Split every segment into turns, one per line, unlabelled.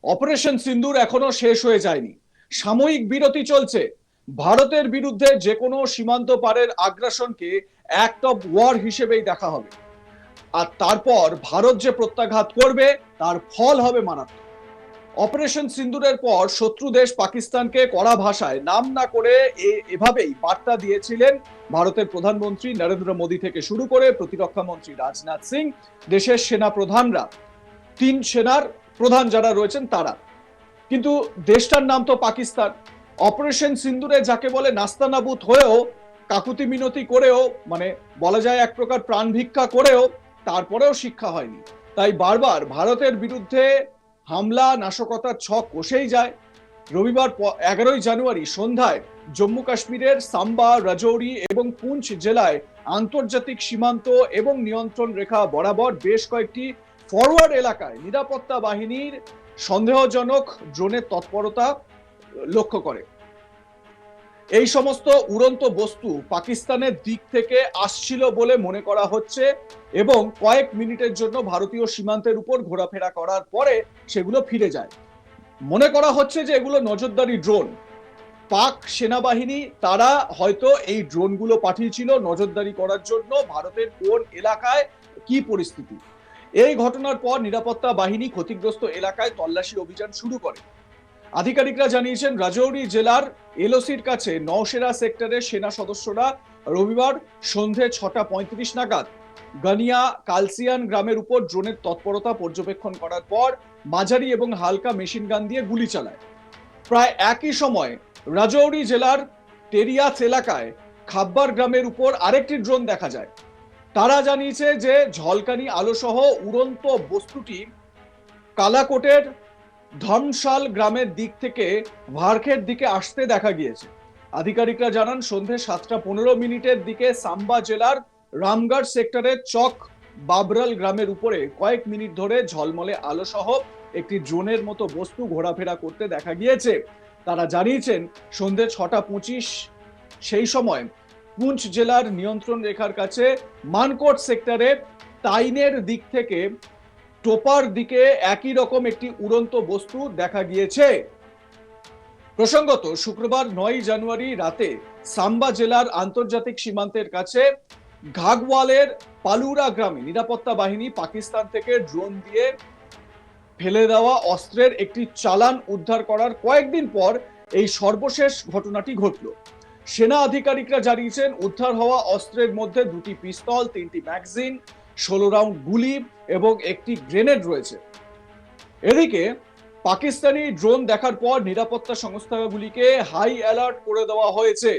Operation সিন্দুর এখনো শেষ হয়ে যায়নি। সাময়িক বিরতি চলছে। ভারতের বিরুদ্ধে যে কোনো সীমান্ত পারের আগ্রাসনকে অ্যাক্ট অফ ওয়ার হিসেবেই দেখা হবে। আর তারপর ভারত যে প্রত্যাঘাত করবে তার ফল হবে মারাত্মক। অপারেশন সিন্দুরের পর শত্রু দেশ পাকিস্তানকে কড়া ভাষায় নাম না করে এভাবেই বার্তা দিয়েছিলেন ভারতের প্রধানমন্ত্রী নরেন্দ্র মোদী থেকে শুরু করে প্রতিরক্ষা মন্ত্রী রাজনাথ সিং, দেশের সেনা প্রধানরা, তিন সেনার প্রধান যারা রয়েছেন তারা। কিন্তু দেশটার নাম তো পাকিস্তান। অপারেশন সিন্দুরে যাকে বলে নাস্তানাবুদ হয়েও, কাকুতি মিনতি করেও, মানে বলা যায় এক প্রকার প্রাণ ভিক্ষা করেও তারপরেও শিক্ষা হয়নি। তাই বারবার ভারতের বিরুদ্ধে হামলা নাশকতার ছক কষেই যায়। রবিবার 11 জানুয়ারি সন্ধ্যায় জম্মু কাশ্মীরের সাম্বা, রাজৌরি এবং পুঞ্চ জেলায় আন্তর্জাতিক সীমান্ত এবং নিয়ন্ত্রণ রেখা বরাবর বেশ কয়েকটি ফরওয়ার্ড এলাকায় নিরাপত্তা বাহিনীর সন্দেহজনক ড্রোনের তৎপরতা লক্ষ্য করে। এই সমস্ত উড়ন্ত বস্তু পাকিস্তানের দিক থেকে আসছিল বলে মনে করা হচ্ছে এবং কয়েক মিনিটের জন্য ভারতীয় সীমান্তের উপর ঘোরাফেরা করার পরে সেগুলো ফিরে যায়। মনে করা হচ্ছে যে এগুলো নজরদারি ড্রোন। পাক সেনাবাহিনী তারা হয়তো এই ড্রোনগুলো পাঠিয়েছিল নজরদারি করার জন্য ভারতের কোন এলাকায় কি পরিস্থিতি। এই ঘটনার পর নিরাপত্তা বাহিনী ক্ষতিগ্রস্ত এলাকায় তল্লাশি অভিযান শুরু করে। আধিকারিকরা জানিয়েছেন রাজৌরি জেলার এলওসির কাছে নওশেরা সেক্টরের সেনা সদস্যরা রবিবার সন্ধে 6:35 নাগাদ গানিয়া কালসিয়ান গ্রামের উপর ড্রোনের তৎপরতা পর্যবেক্ষণ করার পর মাঝারি এবং হালকা মেশিন গান দিয়ে গুলি চালায়। প্রায় একই সময় রাজৌরি জেলার টেরিয়াস এলাকায় খাব্বার গ্রামের উপর আরেকটি ড্রোন দেখা যায়। তারা জানিয়েছে যে ঝলকানি আলোসহ উড়ন্ত বস্তুটি কালাকোটের ধর্মশাল গ্রামের দিক থেকে ভারখের দিকে আসতে দেখা গিয়েছে। আধিকারিকরা জানান সন্ধে 7:15 দিকে সাম্বা জেলার রামগড় সেক্টরের চক বাবরাল গ্রামের উপরে কয়েক মিনিট ধরে ঝলমলে আলো সহ একটি ড্রোনের মতো বস্তু ঘোরাফেরা করতে দেখা গিয়েছে। তারা জানিয়েছেন সন্ধে 6:25 সেই সময় পুঞ্চ জেলার নিয়ন্ত্রণ রেখার কাছে মানকোট সেক্টরে তাইনের দিক থেকে টোপার দিকে একই রকম একটি উড়ন্ত বস্তু দেখা গিয়েছে। প্রসঙ্গত শুক্রবার 9 জানুয়ারি রাতে সাম্বা জেলার আন্তর্জাতিক সীমান্তের কাছে ঘাগওয়ালের পালুরা গ্রামে নিরাপত্তা বাহিনী পাকিস্তান থেকে ড্রোন দিয়ে ফেলে দেওয়া অস্ত্রের একটি চালান উদ্ধার করার কয়েকদিন পর এই সর্বশেষ ঘটনাটি ঘটল। সেনা আধিকারিকরা জানিয়েছেন উদ্ধার হওয়া অস্ত্রের মধ্যে 2টি পিস্তল, 3টি ম্যাগাজিন, 16 রাউন্ড গুলি এবং একটি গ্রেনেড রয়েছে। এদিকে পাকিস্তানি ড্রোন দেখার পর নিরাপত্তা সংস্থাগুলিকে হাই অ্যালার্ট করে দেওয়া হয়েছে।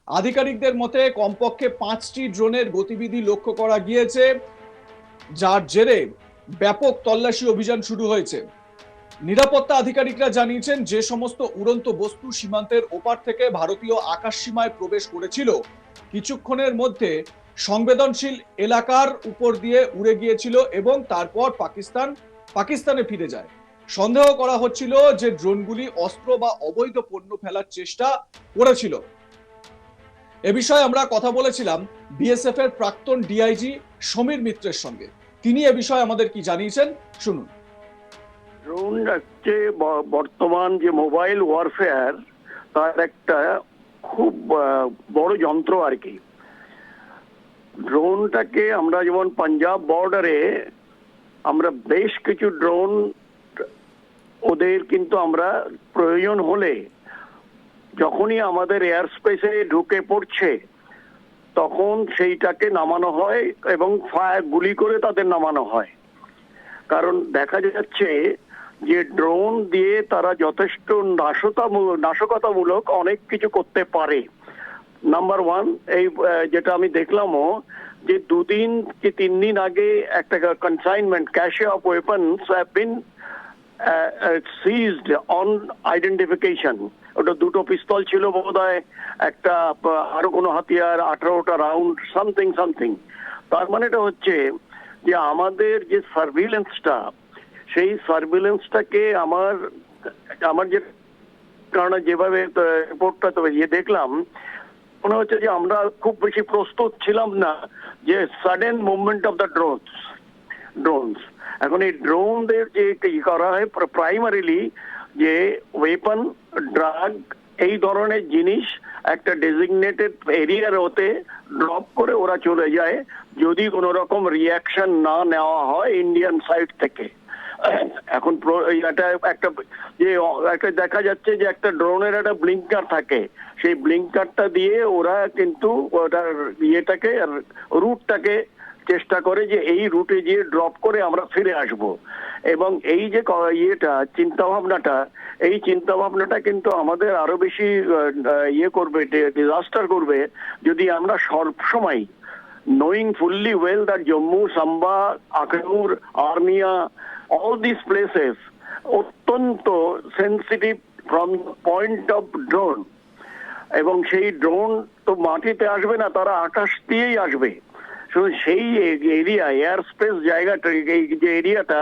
আধিকারিকদের মতে কমপক্ষে 5টি ড্রোনের গতিবিধি লক্ষ্য করা গিয়েছে, যার জেরে ব্যাপক তল্লাশি অভিযান শুরু হয়েছে। নিরাপত্তা আধিকারিকরা জানিয়েছেন যে সমস্ত উড়ন্ত বস্তু সীমান্তের ওপার থেকে ভারতীয় আকাশ সীমায় প্রবেশ করেছিল কিছুক্ষণের মধ্যে সংবেদনশীল এলাকার উপর দিয়ে উড়ে গিয়েছিল এবং তারপর পাকিস্তানে ফিরে যায়। সন্দেহ করা হচ্ছিল যে ড্রোনগুলি অস্ত্র বা অবৈধ পণ্য ফেলার চেষ্টা করেছিল। এ বিষয়ে আমরা কথা বলেছিলাম বিএসএফ এর প্রাক্তন ডিআইজি সমীর মিত্রের সঙ্গে। তিনি এ বিষয়ে আমাদের কি জানিয়েছেন শুনুন।
ড্রোন হচ্ছে বর্তমান যে মোবাইল ওয়ারফেয়ার তার একটা খুব বড় যন্ত্র আর কি। ড্রোনটাকে আমরা যেমন পাঞ্জাব বর্ডারে আমরা বেশ কিছু ড্রোন ওদের কিন্তু আমরা প্রয়োজন হলে যখনই আমাদের এয়ার স্পেসে ঢুকে পড়ছে তখন সেইটাকে নামানো হয় এবং গুলি করে তাদের নামানো হয়। কারণ দেখা যাচ্ছে যে ড্রোন দিয়ে তারা যথেষ্ট নাশকতামূলক অনেক কিছু করতে পারে। নাম্বার 1 এই যেটা আমি দেখলামও যে 2 দিন কি 3 দিন আগে একটা consignment cache of weapons have been ceased on identification. ওটা 2টো পিস্তল ছিল বোধহয়, একটা আরো কোনো হাতিয়ার, 18টা রাউন্ড, সামথিং। তার মানে এটা হচ্ছে যে আমাদের যে সার্ভিলেন্সটা, সেই সার্ভিলেন্সটাকে আমার যে কারণে যেভাবে রিপোর্টটা তো দেখলাম মনে হচ্ছে যে আমরা খুব বেশি প্রস্তুত ছিলাম না যে sudden movement of the drones. এখন এই ড্রোনদের যে কি করা হয় প্রাইমারিলি যে ওয়েপন, ড্রাগ, এই ধরনের জিনিস একটা ডেজিগনেটেড এরিয়ার ওতে ড্রপ করে ওরা চলে যায় যদি কোনো রকম রিয়াকশন না নেওয়া হয় ইন্ডিয়ান সাইড থেকে। এখন এটা একটা যে একটা দেখা যাচ্ছে যে একটা ড্রোনের একটা ব্লিঙ্কার থাকে, সেই ব্লিঙ্কারটা দিয়ে ওরা কিন্তু ওটার ইয়েটাকে রুটটাকে চেষ্টা করে যে এই রুটে গিয়ে ড্রপ করে আমরা ফিরে আসব। এবং এই যে ইয়েটা চিন্তা ভাবনাটা কিন্তু আমাদের আরো বেশি ইয়ে করবে, ডিজাস্টার করবে যদি আমরা সবসময় knowing fully well that Jammu, Samba, Akhnur, Arnia, all these places অত্যন্ত sensitive from point of drone, এবং সেই ড্রোন তো মাটিতে আসবে না, তারা আকাশ দিয়েই আসবে। সেই এরিয়া, এয়ার স্পেস জায়গাটা, এই যে এরিয়াটা,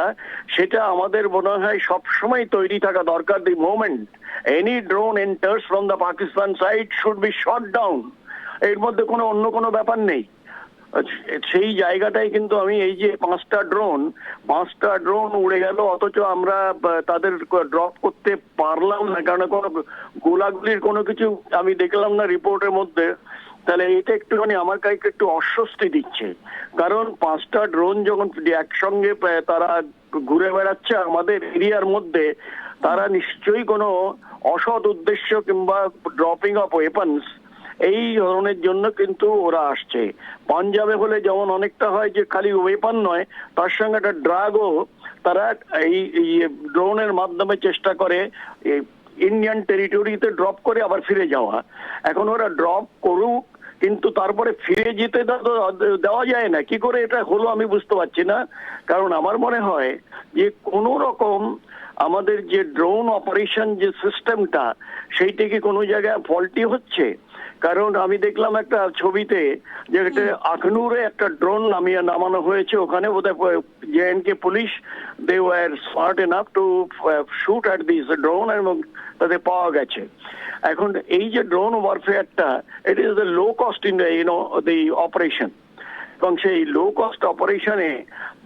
সেটা আমাদের মনে হয় সবসময় তৈরি থাকা দরকার। The moment any drone enters from the Pakistan side should be shot down. এর মধ্যে অন্য কোনো ব্যাপার নেই। সেই জায়গাটাই কিন্তু আমি এই যে পাঁচটা ড্রোন উড়ে গেল, অথচ আমরা তাদের ড্রপ করতে পারলাম না, কারণ কোনো গোলাগুলির কোনো কিছু আমি দেখলাম না রিপোর্টের মধ্যে। তাহলে এটা একটুখানি আমার কাছে একটু অস্বস্তি দিচ্ছে, কারণ পাঁচটা ড্রোন যখন একসঙ্গে তারা ঘুরে বেড়াচ্ছে আমাদের এরিয়ার মধ্যে, তারা নিশ্চয়ই কোনো অসৎ উদ্দেশ্য কিংবা ড্রপিং অফ ওয়েপন্স এই ধরনের জন্য কিন্তু ওরা আসছে। পাঞ্জাবে হলে যেমন অনেকটা হয় যে খালি ওয়েপন নয়, তার সঙ্গে একটা ড্রাগও তারা এই ড্রোনের মাধ্যমে চেষ্টা করে ইন্ডিয়ান টেরিটরিতে ড্রপ করে আবার ফিরে যাওয়া। এখন ওরা ড্রপ করুক, কিন্তু তারপরে ফিরে যেতে দেওয়া যায় না। কি করে এটা হলো আমি বুঝতে পারছি না। কারণ আমার মনে হয় যে কোনো রকম আমাদের যে ড্রোন অপারেশন যে সিস্টেমটা, সেইটা কি কোনো জায়গায় ফল্টি হচ্ছে। কারণ আমি দেখলাম একটা ছবিতে যে আখনুরে একটা ড্রোন নামানো হয়েছে, ওখানে বোধহয় J and K police they were smart enough to shoot at this drone, এবং তাদের পাওয়া গেছে। এখন এই যে ড্রোন ওয়ারফেয়ারটা, it is the low cost in the operation, এবং সেই লো কস্ট অপারেশনে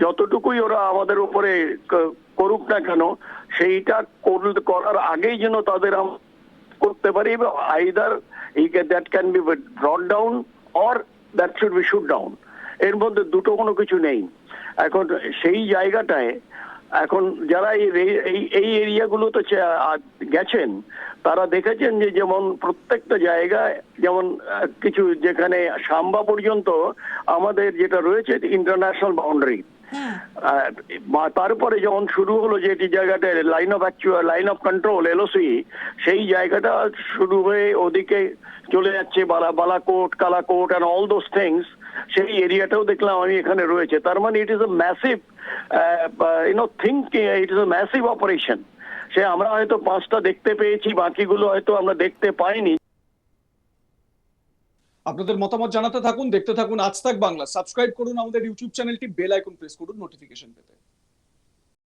যতটুকুই ওরা আমাদের উপরে করুক না কেন, সেইটা করার আগেই যেন তাদের করতে পারি, either that can be ব্রট down or that should be shoot down. এর মধ্যে দুটো কোনো কিছু নেই। এখন সেই জায়গাটায় এখন যারা এই এরিয়াগুলোতে গেছেন, তারা দেখেছেন যে যেমন প্রত্যেকটা জায়গায়, যেমন কিছু যেখানে সাম্বা পর্যন্ত আমাদের যেটা রয়েছে ইন্টারন্যাশনাল বাউন্ডারি, তারপরে যখন শুরু হলো যে এটি জায়গাটা লাইন অফ কন্ট্রোল এলওসি, সেই জায়গাটা শুরু হয়ে ওদিকে চলে যাচ্ছে Balakot, Kalakot and all those things, সেই এরিয়াটাও দেখলাম আমি এখানে রয়েছে। তার মানে it is a massive it is a massive operation. সে আমরা হয়তো পাঁচটা দেখতে পেয়েছি, বাকিগুলো হয়তো আমরা দেখতে পাইনি।
আপনাদের মতামত জানাতে থাকুন, দেখতে থাকুন আজ তাক বাংলা। সাবস্ক্রাইব করুন আমাদের ইউটিউব চ্যানেলটি, বেল আইকন প্রেস করুন নোটিফিকেশন পেতে।